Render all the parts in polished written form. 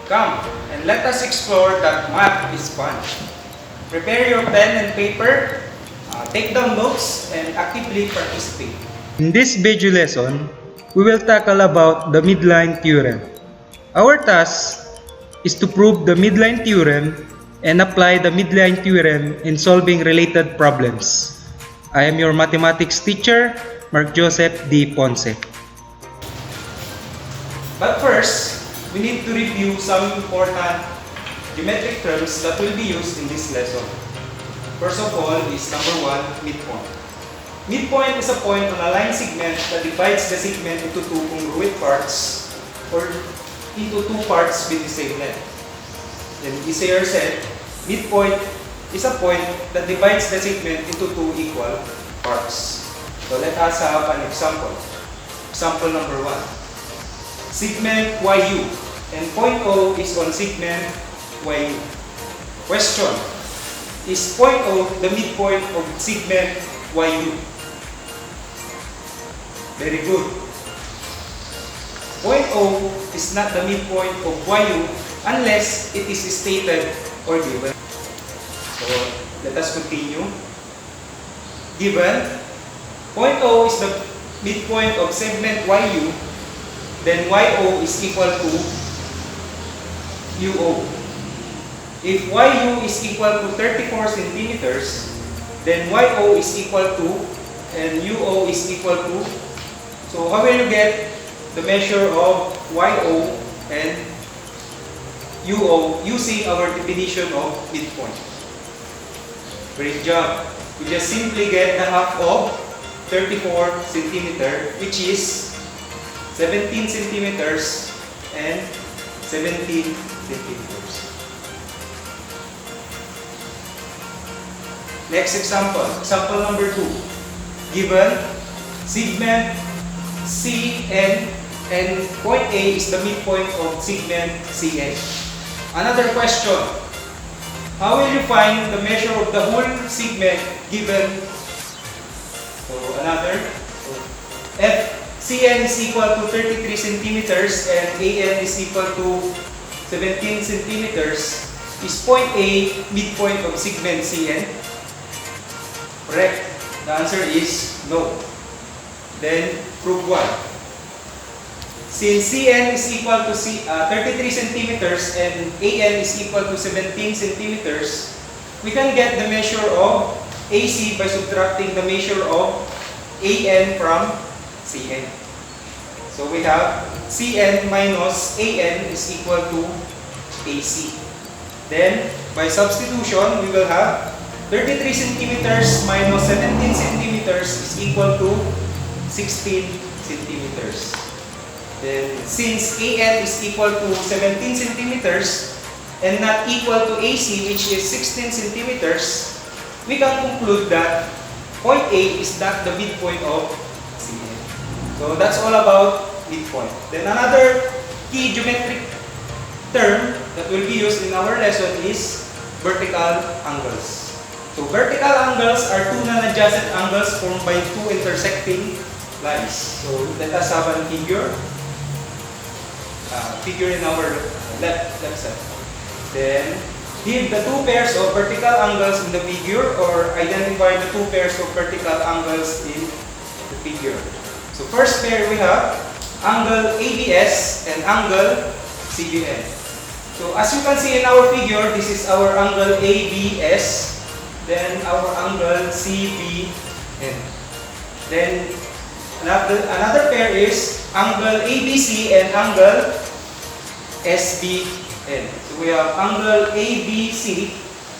Come and let us explore that math is fun. Prepare your pen and paper, take down notes, and actively participate. In this video lesson, we will tackle about the midline theorem. Our task is to prove the midline theorem and apply the midline theorem in solving related problems. I am your mathematics teacher, Mark Joseph D. Ponce. But first, we need to review some important geometric terms that will be used in this lesson. First of all is number 1, midpoint. Midpoint is a point on a line segment that divides the segment into two congruent parts or into two parts with the same length. Then easier said, midpoint is a point that divides the segment into two equal parts. So let us have an example. Example number 1. Segment YU and point O is on segment YU. Question: is point O the midpoint of segment YU? Very good. Point O is not the midpoint of YU unless it is stated or given. So let us continue. Given point O is the midpoint of segment YU, then YO is equal to UO. If YU is equal to 34 centimeters, then YO is equal to, and UO is equal to, so how will you get the measure of YO and UO using our definition of midpoint? Great job. We just simply get the half of 34 centimeter, which is 17 centimeters and 17 centimeters. Next example, example number 2. Given segment CN and point A is the midpoint of segment CN. Another question, how will you find the measure of the whole segment given? So another, CN is equal to 33 centimeters and AN is equal to 17 centimeters. Is point A midpoint of segment CN? Correct. The answer is no. Then prove 1. Since CN is equal to 33 centimeters and AN is equal to 17 centimeters, we can get the measure of AC by subtracting the measure of AN from CN. So we have CN minus AN is equal to AC. Then by substitution, we will have 33 centimeters minus 17 centimeters is equal to 16 centimeters. Then since AN is equal to 17 centimeters and not equal to AC, which is 16 centimeters, we can conclude that point A is not the midpoint of CN. So that's all about midpoint. Then another key geometric term that will be used in our lesson is vertical angles. So vertical angles are two non-adjacent angles formed by two intersecting lines. So let us have a figure. Figure in our left side. Then give the two pairs of vertical angles in the figure or identify the two pairs of vertical angles in the figure. So first pair we have angle ABS and angle CBN. So as you can see in our figure, this is our angle ABS, then our angle CBN. Then another pair is angle ABC and angle SBN. So we have angle ABC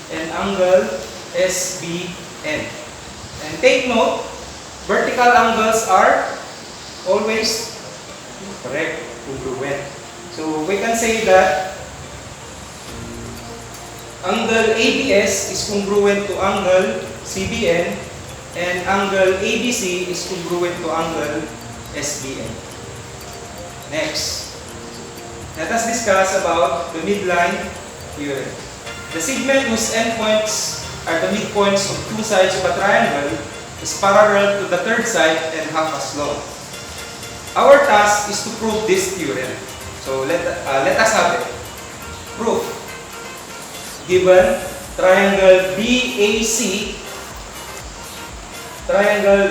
and angle SBN. And take note, vertical angles are always correct, congruent. So we can say that angle ABS is congruent to angle CBN and angle ABC is congruent to angle SBN. Next, let us discuss about the midline theorem. The segment whose endpoints are the midpoints of two sides of a triangle is parallel to the third side and half as long. Our task is to prove this theorem. So let us have it. proof. Given triangle BAC, triangle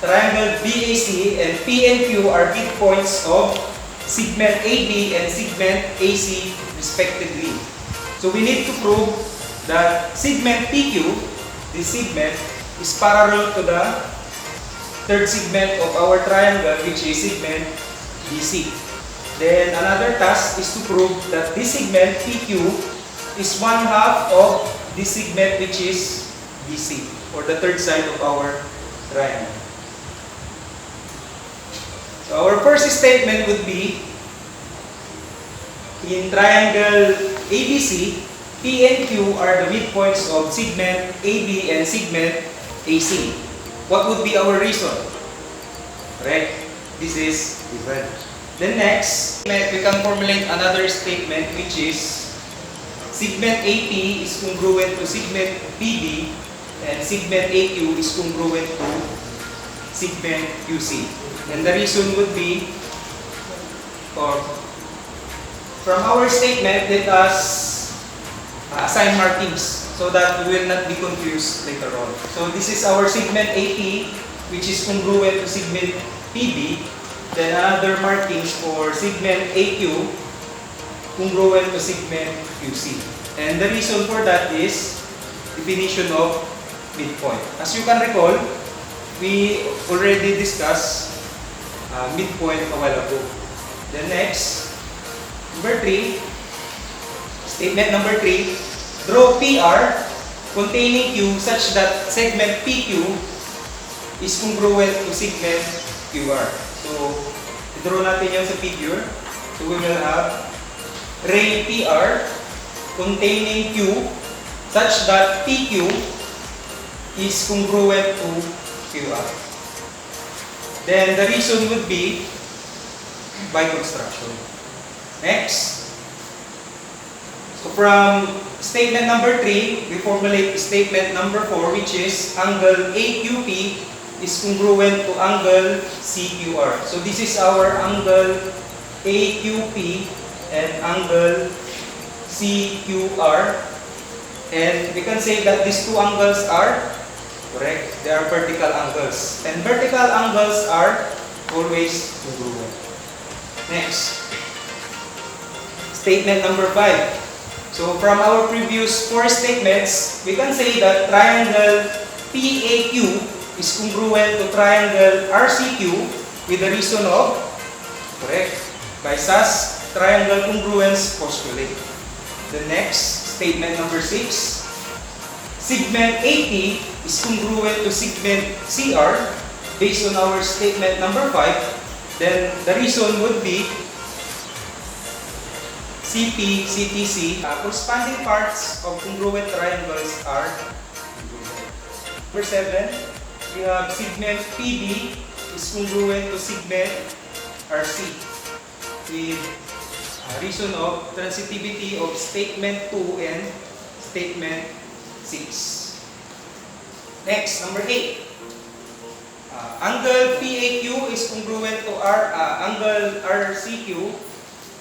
BAC and P and Q are midpoints of segment AB and segment AC respectively. So we need to prove that segment PQ, this segment, is parallel to the third segment of our triangle, which is segment BC. Then another task is to prove that this segment PQ is one half of this segment, which is BC, or the third side of our triangle. So our first statement would be, in triangle ABC, P and Q are the midpoints of segment AB and segment AC. What would be our reason? Correct? This is given. Then next, we can formulate another statement, which is segment AP is congruent to segment PB and segment AQ is congruent to segment QC. And the reason would be, or from our statement, let us assign markings so that we will not be confused later on. So this is our segment AP, which is congruent to segment PB. Then another markings for segment AQ, congruent to segment QC. And the reason for that is definition of midpoint. As you can recall, we already discussed midpoint a while ago. Then next, number 3, statement number 3, draw PR containing Q such that segment PQ is congruent to segment QR. So, i-draw natin yung sa figure. So, we will have ray PR containing Q such that PQ is congruent to QR. Then, the reason would be by construction. Next. So, from statement number 3, we formulate statement number 4, which is angle AQP is congruent to angle CQR. So, this is our angle AQP and angle CQR. And we can say that these two angles are correct. They are vertical angles. And vertical angles are always congruent. Next. Statement number 5. So from our previous 4 statements, we can say that triangle PAQ is congruent to triangle RCQ with the reason of, correct, by SAS triangle congruence postulate. The next, statement number 6. Segment AP is congruent to segment CR based on our statement number 5. Then the reason would be CP, CTC, corresponding parts of congruent triangles are congruent. Number 7, we have segment PB is congruent to segment RC with reason of transitivity of statement 2 and statement 6. Next, number 8. Angle PAQ is congruent to angle RCQ.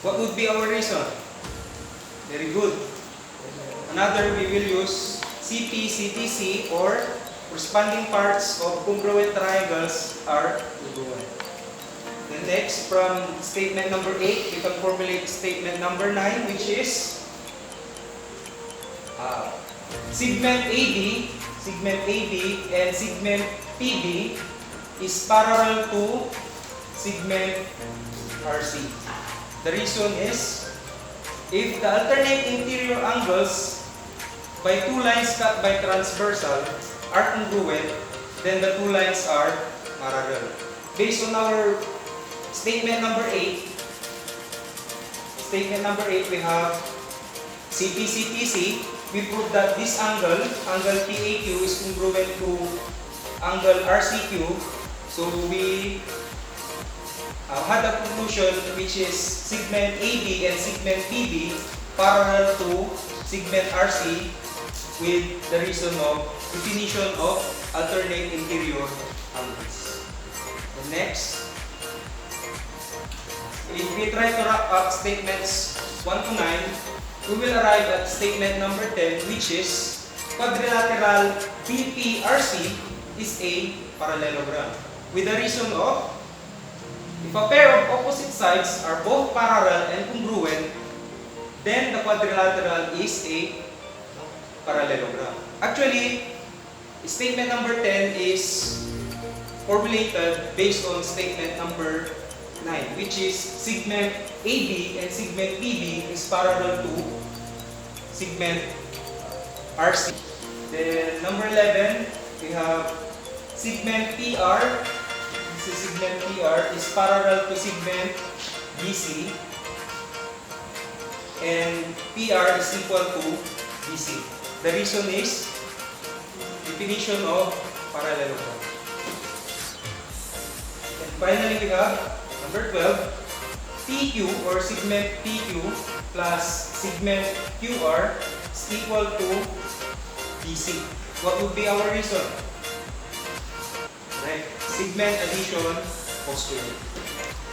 What would be our reason? Very good. Another, we will use CP, CTC, or corresponding parts of congruent triangles are congruent. Then next, from statement number 8, we can formulate statement number 9, which is segment AB and segment PB is parallel to segment RC. The reason is, if the alternate interior angles by two lines cut by transversal are congruent, then the two lines are parallel. Based on our statement number 8, we have CP-CTC. We prove that this angle PAQ is congruent to angle RCQ. So we had a conclusion which is segment AB and segment PB parallel to segment RC with the reason of definition of alternate interior angles. The next, if we try to wrap up statements 1 to 9, we will arrive at statement number 10, which is quadrilateral BPRC is a parallelogram. With the reason of, if a pair of opposite sides are both parallel and congruent, then the quadrilateral is a parallelogram. Actually, statement number 10 is formulated based on statement number 9, which is segment AB and segment PB is parallel to segment RC. Then number 11, we have segment PR. This is segment PR is parallel to segment BC, and PR is equal to BC. The reason is definition of parallelogram. And finally, we have number 12, PQ or segment PQ plus segment QR is equal to BC. What would be our reason? Right, segment addition postulate.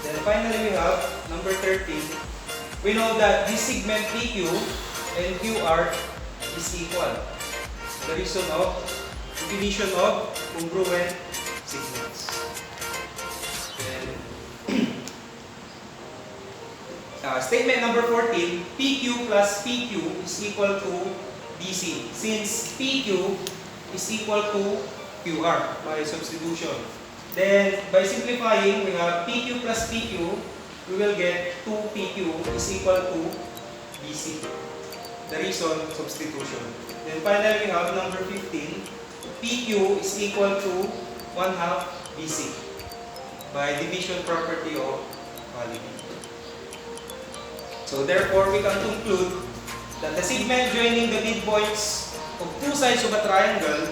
Then finally, we have number 13. We know that this segment PQ and QR is equal. The reason of definition of congruent segments. Statement number 14, PQ plus PQ is equal to BC. Since PQ is equal to QR by substitution. Then, by simplifying, we have PQ plus PQ, we will get 2PQ is equal to BC. The reason, substitution. Then finally, we have number 15, PQ is equal to 1/2 BC by division property of validity. So therefore, we can conclude that the segment joining the midpoints of two sides of a triangle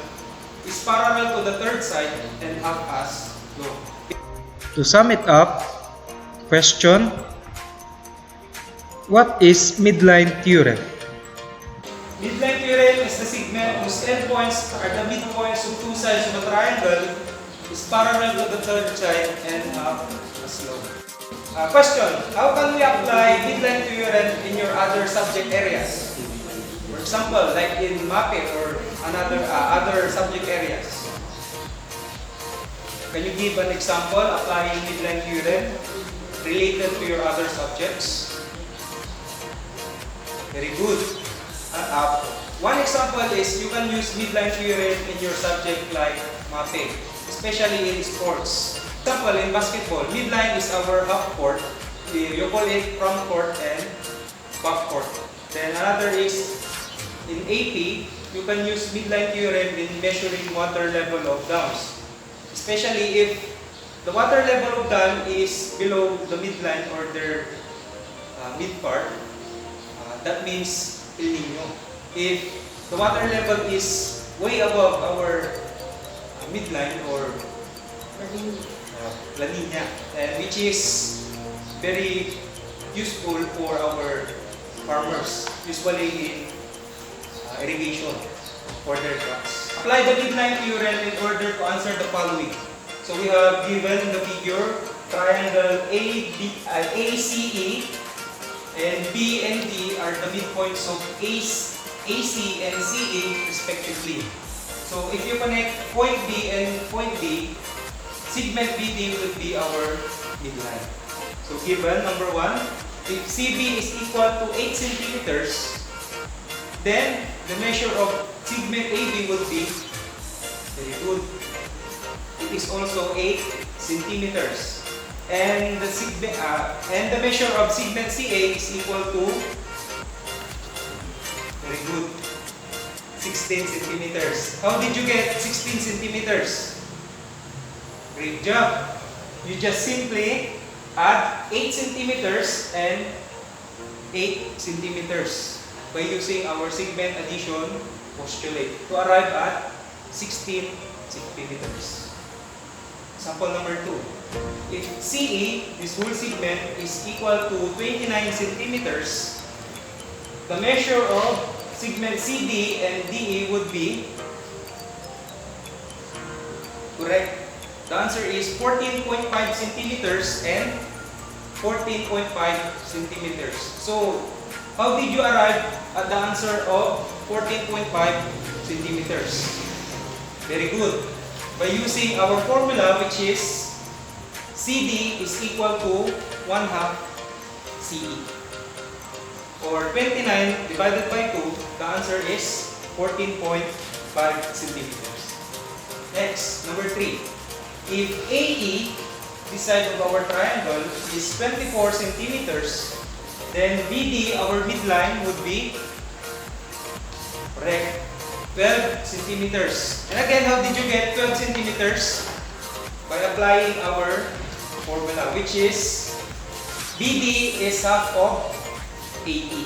is parallel to the third side and half as long. To sum it up, question: what is midline theorem? Midline theorem is the segment whose endpoints are the midpoints of two sides of a triangle is parallel to the third side and half as long. Question: how can we apply midline theorem in your other subject areas? For example, like in MAPE or other subject areas. Can you give an example applying midline theorem related to your other subjects? Very good. One example is you can use midline theorem in your subject like MAPE, especially in sports. For example, in basketball, midline is our half court. You call it front court and back court. Then another is in AP, you can use midline theorem in measuring water level of dams. Especially if the water level of dam is below the midline or their mid part, that means El Nino. If the water level is way above our midline or La Nina, which is very useful for our farmers, usually in irrigation for their crops. Apply the midline theorem in order to answer the following. So we have given the figure triangle ACE and B and D are the midpoints of AC and CA respectively. So if you connect point B and point D, segment BD will be our midline. So given number 1, if CB is equal to 8 centimeters, then the measure of segment AB would be, very good, it is also 8 centimeters. And the measure of segment CA is equal to, very good, 16 centimeters. How did you get 16 centimeters? Great job. You just simply add 8 centimeters and 8 centimeters by using our segment addition postulate to arrive at 16 centimeters. Example number 2. If CE, this whole segment, is equal to 29 centimeters, the measure of segment CD and DE would be, correct? The answer is 14.5 centimeters and 14.5 centimeters. So, how did you arrive at the answer of 14.5 centimeters? Very good. By using our formula, which is CD is equal to 1/2 CE. Or 29 divided by 2, the answer is 14.5 centimeters. Next, number 3. If AE, this side of our triangle, is 24 centimeters, then BD, our midline, would be correct, 12 centimeters. And again, how did you get 12 centimeters? By applying our formula, which is BD is half of AE.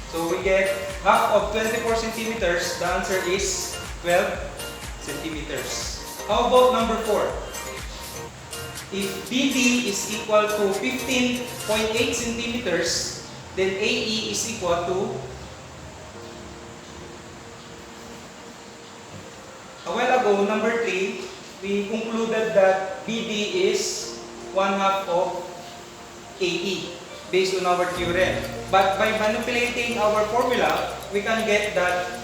So we get half of 24 centimeters. The answer is 12 centimeters. How about number 4? If BD is equal to 15.8 centimeters, then AE is equal to, a while ago, number 3, we concluded that BD is 1/2 of AE based on our theorem. But by manipulating our formula, we can get that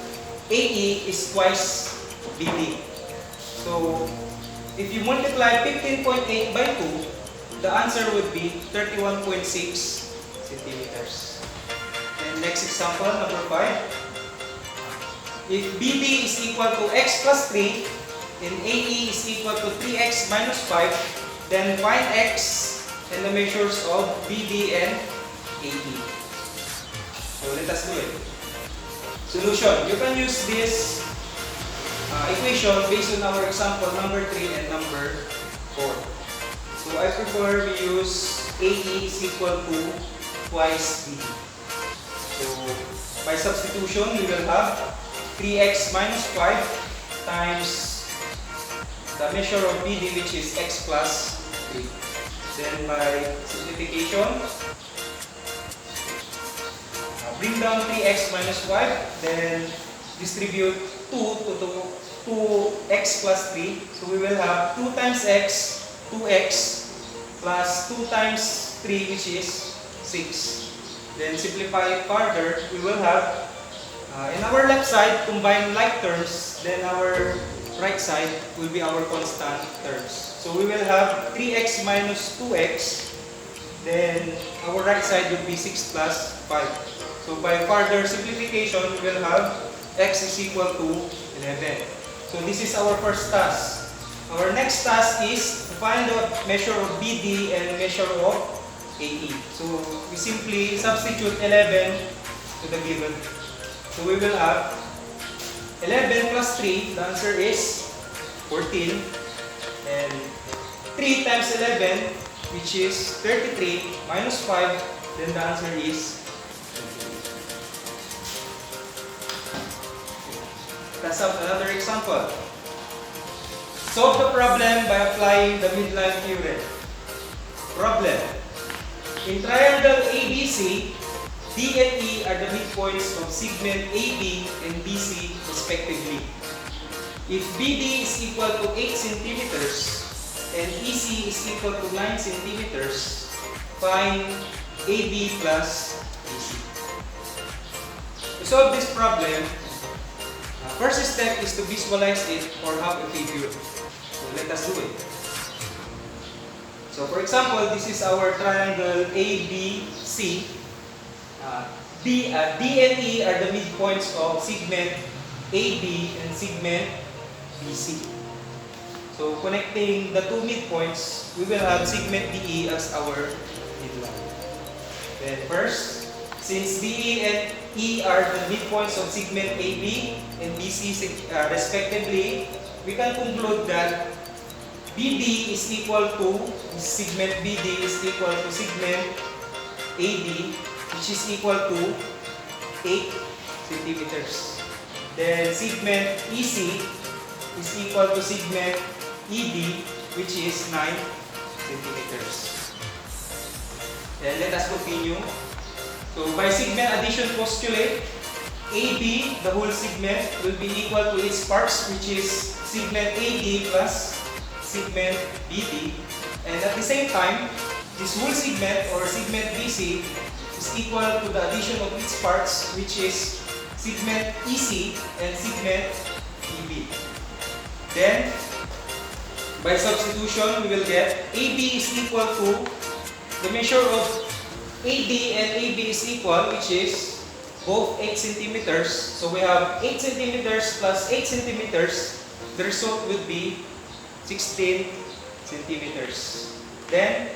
AE is twice BD. So, if you multiply 15.8 by 2, the answer would be 31.6 centimeters. And next example, number 5. If BD is equal to x plus 3 and AE is equal to 3x minus 5, then find x and the measures of BD and AE. So let us do it. Solution. You can use this equation based on our example number 3 and number 4. So I prefer we use AE is equal to twice BD. So by substitution, we will have 3x minus 5 times the measure of BD, which is x plus 3. Then by simplification, bring down 3x minus 5, then distribute 2 to 2x plus 3. So we will have 2 times x, 2x, plus 2 times 3, which is 6. Then simplify it further, we will have, in our left side, combine like terms, then our right side will be our constant terms. So we will have 3x minus 2x, then our right side will be 6 plus 5. So by further simplification, we will have x is equal to 11. So this is our first task. Our next task is to find the measure of BD and measure of AE. So we simply substitute 11 to the given. So we will have 11 plus 3, the answer is 14. And 3 times 11, which is 33, minus 5, then the answer is 23. Let's have another example. Solve the problem by applying the midline theorem. Problem. In triangle ABC, D and E are the midpoints of segment AB and BC respectively. If BD is equal to 8 centimeters and EC is equal to 9 centimeters, find AB plus BC. To solve this problem, first step is to visualize it or have a figure. So let us do it. So for example, this is our triangle ABC. D and E are the midpoints of segment AB and segment BC. So connecting the two midpoints, we will have segment DE as our midline. Then first, since DE and E are the midpoints of segment AB and BC respectively, we can conclude that BD is equal to, segment BD is equal to segment AD, which is equal to 8 centimeters. Then segment EC is equal to segment ED, which is 9 centimeters. Then let us continue. So by segment addition postulate, AB, the whole segment, will be equal to its parts, which is segment AD plus segment BD. And at the same time, this whole segment or segment BC is equal to the addition of its parts, which is segment EC and segment EB. Then, by substitution, we will get AB is equal to the measure of AD and AB is equal, which is both 8 centimeters. So we have 8 centimeters plus 8 centimeters. The result will be 16 centimeters. Then,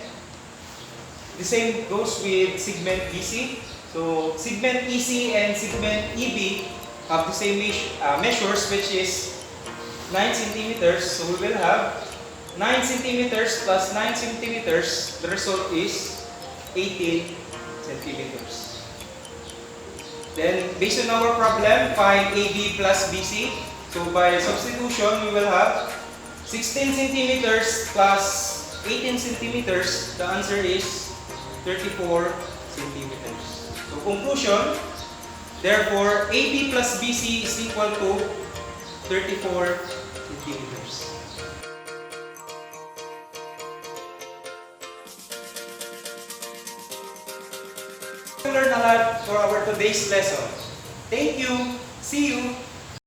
the same goes with segment BC. So segment EC and segment EB have the same measures, which is 9 centimeters. So we will have 9 centimeters plus 9 centimeters. The result is 18 centimeters. Then, based on our problem, find AB plus BC. So by substitution, we will have 16 centimeters plus 18 centimeters. The answer is 34 centimeters. So conclusion, therefore, AB plus BC is equal to 34 centimeters. We learned a lot for our today's lesson. Thank you. See you.